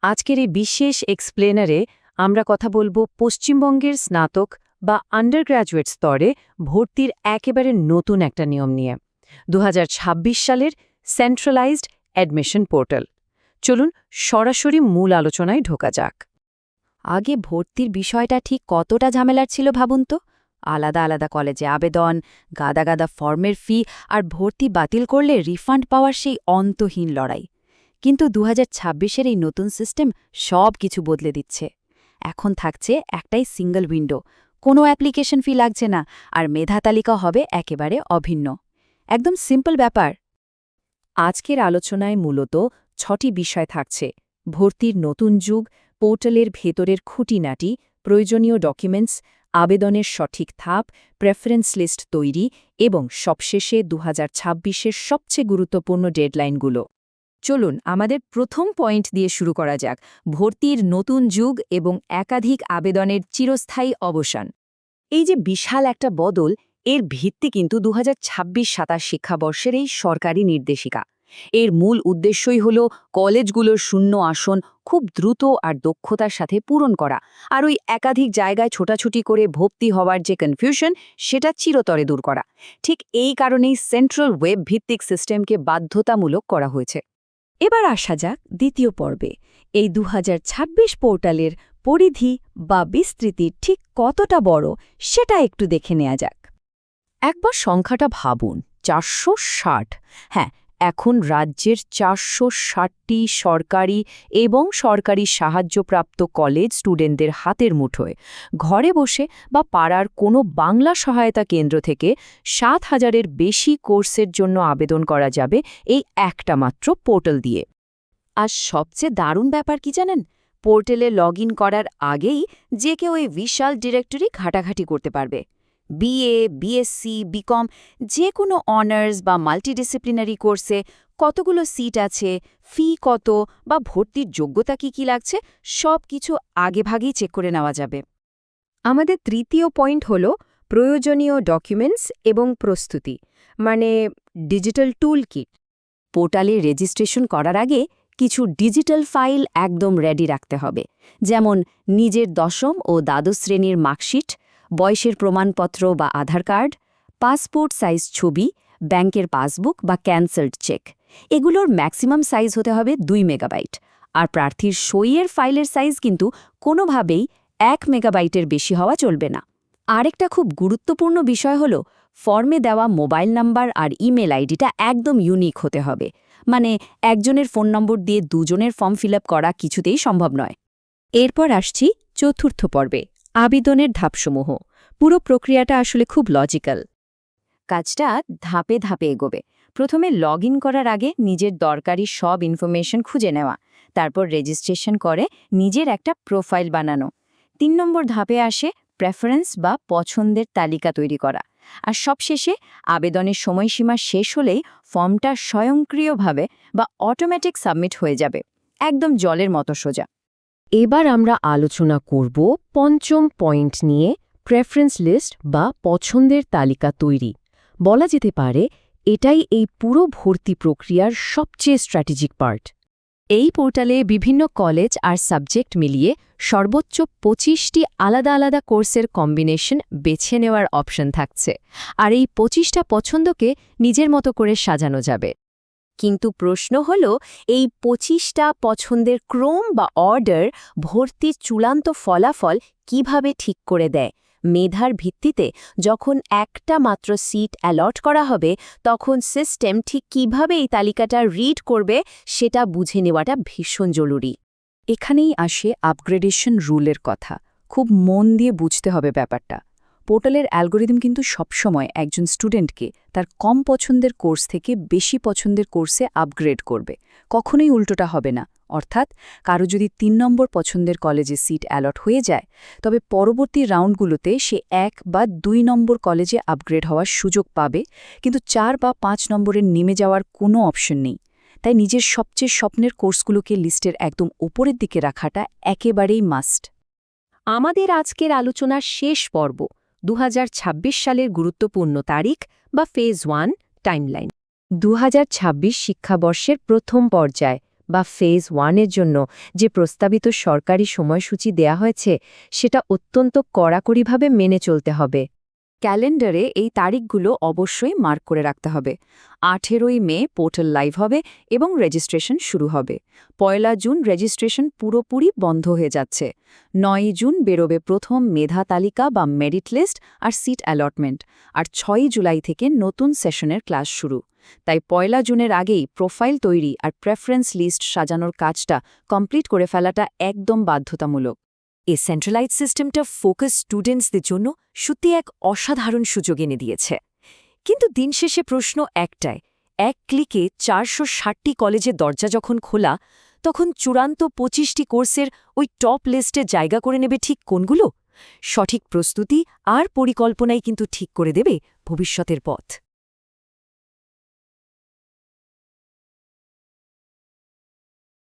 আজকের এই বিশেষ এক্সপ্লেনারে আমরা কথা বলবো পশ্চিমবঙ্গের স্নাতক বা আন্ডারগ্র্যাজুয়েট স্তরে ভর্তির একেবারে নতুন একটা নিয়ম নিয়ে 2026 সালের সেন্ট্রালাইজড অ্যাডমিশন পোর্টাল। চলুন সরাসরি মূল আলোচনায় ঢোকা যাক। আগে ভর্তির বিষয়টা ঠিক কতটা ঝামেলার ছিল ভাবুন তো। আলাদা আলাদা কলেজে আবেদন, গাদা গাদা ফর্মের ফি আর ভর্তি বাতিল করলে রিফান্ড পাওয়ার সেই অন্তহীন লড়াই। কিন্তু 2026-এর এই নতুন সিস্টেম সব কিছু বদলে দিচ্ছে। এখন থাকছে একটাই সিঙ্গল উইন্ডো, কোনো অ্যাপ্লিকেশন ফি লাগছে না, আর মেধা তালিকা হবে একেবারে অভিন্ন। একদম সিম্পল ব্যাপার। আজকের আলোচনায় মূলত 6টি বিষয় থাকছে: ভর্তির নতুন যুগ, পোর্টালের ভেতরের খুঁটিনাটি, প্রয়োজনীয় ডকুমেন্টস, আবেদনের সঠিক ধাপ, প্রেফারেন্স লিস্ট তৈরি এবং সবশেষে 2026-এর সবচেয়ে গুরুত্বপূর্ণ ডেডলাইনগুলো। চলুন আমাদের প্রথম পয়েন্ট দিয়ে শুরু করা যাক, ভর্তির নতুন যুগ এবং একাধিক আবেদনের চিরস্থায়ী অবসান। এই যে বিশাল একটা বদল, এর ভিত্তি কিন্তু 2026-27 শিক্ষাবর্ষের এই সরকারি নির্দেশিকা। এর মূল উদ্দেশ্যই হল কলেজগুলোর শূন্য আসন খুব দ্রুত আর দক্ষতার সাথে পূরণ করা, আর ওই একাধিক জায়গায় ছোটাছুটি করে ভর্তি হওয়ার যে কনফিউশন, সেটা চিরতরে দূর করা। ঠিক এই কারণেই সেন্ট্রাল ওয়েব ভিত্তিক সিস্টেমকে বাধ্যতামূলক করা হয়েছে। এবার আসা যাক দ্বিতীয় পর্বে। এই 2026 পোর্টালের পরিধি বা বিস্তৃতি ঠিক কতটা বড় সেটা একটু দেখে নেওয়া যাক। একবার সংখ্যাটা ভাবুন, 460। হ্যাঁ, এখন রাজ্যের 460টি সরকারি এবং সরকারি সাহায্যপ্রাপ্ত কলেজ স্টুডেন্টদের হাতের মুঠোয় ঘরে বসে বা পাড়ার কোনো বাংলা সহায়তা কেন্দ্র থেকে 7,000-এর বেশি কোর্সের জন্য আবেদন করা যাবে এই একটা মাত্র পোর্টাল দিয়ে। আর সবচেয়ে দারুণ ব্যাপার কি জানেন? পোর্টালে লগ করার আগেই যে কেউ এই বিশাল ডিরেক্টরি ঘাটাঘাটি করতে পারবে। বিএ, বিএসসি, বিকম, যে কোনো অনার্স বা মাল্টিডিসিপ্লিনারি কোর্সে কতগুলো সিট আছে, ফি কত বা ভর্তির যোগ্যতা কি লাগছে, সব কিছু আগেভাগেই চেক করে নেওয়া যাবে। আমাদের তৃতীয় পয়েন্ট হল প্রয়োজনীয় ডকুমেন্টস এবং প্রস্তুতি, মানে ডিজিটাল টুল কিট। পোর্টালে রেজিস্ট্রেশন করার আগে কিছু ডিজিটাল ফাইল একদম রেডি রাখতে হবে, যেমন নিজের দশম ও দ্বাদশ শ্রেণীর মার্কশিট, বয়সের প্রমাণপত্র বা আধার কার্ড, পাসপোর্ট সাইজ ছবি, ব্যাংকের পাসবুক বা ক্যান্সেলড চেক। এগুলোর ম্যাক্সিমাম সাইজ হতে হবে 2 মেগাবাইট, আর প্রার্থীর সইয়ের ফাইলের সাইজ কিন্তু কোনোভাবেই 1 মেগাবাইটের বেশি হওয়া চলবে না। আরেকটা খুব গুরুত্বপূর্ণ বিষয় হল, ফর্মে দেওয়া মোবাইল নাম্বার আর ইমেল আইডিটা একদম ইউনিক হতে হবে। মানে একজনের ফোন নম্বর দিয়ে দুজনের ফর্ম ফিল করা কিছুতেই সম্ভব নয়। এরপর আসছি চতুর্থ পর্বে, আবেদনের ধাপসমূহ। পুরো প্রক্রিয়াটা আসলে খুব লজিক্যাল। কাজটা ধাপে ধাপে এগোবে। প্রথমে লগ করার আগে নিজের দরকারি সব ইনফরমেশন খুঁজে নেওয়া, তারপর রেজিস্ট্রেশন করে নিজের একটা প্রোফাইল বানানো। 3 নম্বর ধাপে আসে প্রেফারেন্স বা পছন্দের তালিকা তৈরি করা। আর সবশেষে আবেদনের সময়সীমা শেষ হলেই ফর্মটা স্বয়ংক্রিয়ভাবে বা অটোমেটিক সাবমিট হয়ে যাবে, একদম জলের মতো সোজা। এবার আমরা আলোচনা করব পঞ্চম পয়েন্ট নিয়ে, প্রেফারেন্স লিস্ট বা পছন্দের তালিকা তৈরি। বলা যেতে পারে এটাই এই পুরো ভর্তি প্রক্রিয়ার সবচেয়ে স্ট্র্যাটেজিক পার্ট। এই পোর্টালে বিভিন্ন কলেজ আর সাবজেক্ট মিলিয়ে সর্বোচ্চ 25টি আলাদা আলাদা কোর্সের কম্বিনেশন বেছে নেওয়ার অপশন থাকছে, আর এই 25টা পছন্দকে নিজের মতো করে সাজানো যাবে। কিন্তু প্রশ্ন হল, এই 25টা পছন্দের ক্রম বা অর্ডার ভর্তির চূড়ান্ত ফলাফল কিভাবে ঠিক করে দেয়? মেধার ভিত্তিতে যখন একটা মাত্র সিট অ্যালট করা হবে, তখন সিস্টেম ঠিক কিভাবে এই তালিকাটা রিড করবে সেটা বুঝে নেওয়াটা ভীষণ জরুরি। এখানেই আসে আপগ্রেডেশন রুলের কথা। খুব মন দিয়ে বুঝতে হবে ব্যাপারটা। পোর্টালের অ্যালগোরিদম কিন্তু সবসময় একজন স্টুডেন্টকে তার কম পছন্দের কোর্স থেকে বেশি পছন্দের কোর্সে আপগ্রেড করবে, কখনোই উল্টোটা হবে না। অর্থাৎ কারো যদি 3 নম্বর পছন্দের কলেজে সিট অ্যালট হয়ে যায়, তবে পরবর্তী রাউন্ডগুলোতে সে 1 বা 2 নম্বর কলেজে আপগ্রেড হওয়ার সুযোগ পাবে, কিন্তু 4 বা 5 নম্বরের নেমে যাওয়ার কোনো অপশন নেই। তাই নিজের সবচেয়ে স্বপ্নের কোর্সগুলোকে লিস্টের একদম উপরের দিকে রাখাটা একেবারেই মাস্ট। আমাদের আজকের আলোচনার শেষ পর্ব, 2026 সালের গুরুত্বপূর্ণ তারিখ বা ফেজ 1 টাইমলাইন। 2026 শিক্ষাবর্ষের প্রথম পর্যায় বা ফেজ 1-এর জন্য যে প্রস্তাবিত সরকারি সময়সূচি দেয়া হয়েছে সেটা অত্যন্ত কড়াকড়িভাবে মেনে চলতে হবে। ক্যালেন্ডারে এই তারিখগুলো অবশ্যই মার্ক করে রাখতে হবে। 18ই মে পোর্টাল লাইভ হবে এবং রেজিস্ট্রেশন শুরু হবে। 1 জুন রেজিস্ট্রেশন পুরোপুরি বন্ধ হয়ে যাচ্ছে। 9 জুন বেরোবে প্রথম মেধা তালিকা বা মেরিট লিস্ট আর সিট অ্যালটমেন্ট, আর 6 জুলাই থেকে নতুন সেশনের ক্লাস শুরু। তাই 1 জুনের আগেই প্রোফাইল তৈরি আর প্রেফারেন্স লিস্ট সাজানোর কাজটা কমপ্লিট করে ফেলাটা একদম বাধ্যতামূলক। এই সেন্ট্রালাইজ সিস্টেমটা ফোকাস স্টুডেন্টসদের জন্য সত্যি এক অসাধারণ সুযোগ এনে দিয়েছে। কিন্তু দিন শেষে প্রশ্ন একটাই, এক ক্লিকে 460টি কলেজের দরজা যখন খোলা, তখন চূড়ান্ত 25টি কোর্সের ওই টপ লিস্টে জায়গা করে নেবে ঠিক কোনগুলো? সঠিক প্রস্তুতি আর পরিকল্পনাই কিন্তু ঠিক করে দেবে ভবিষ্যতের পথ।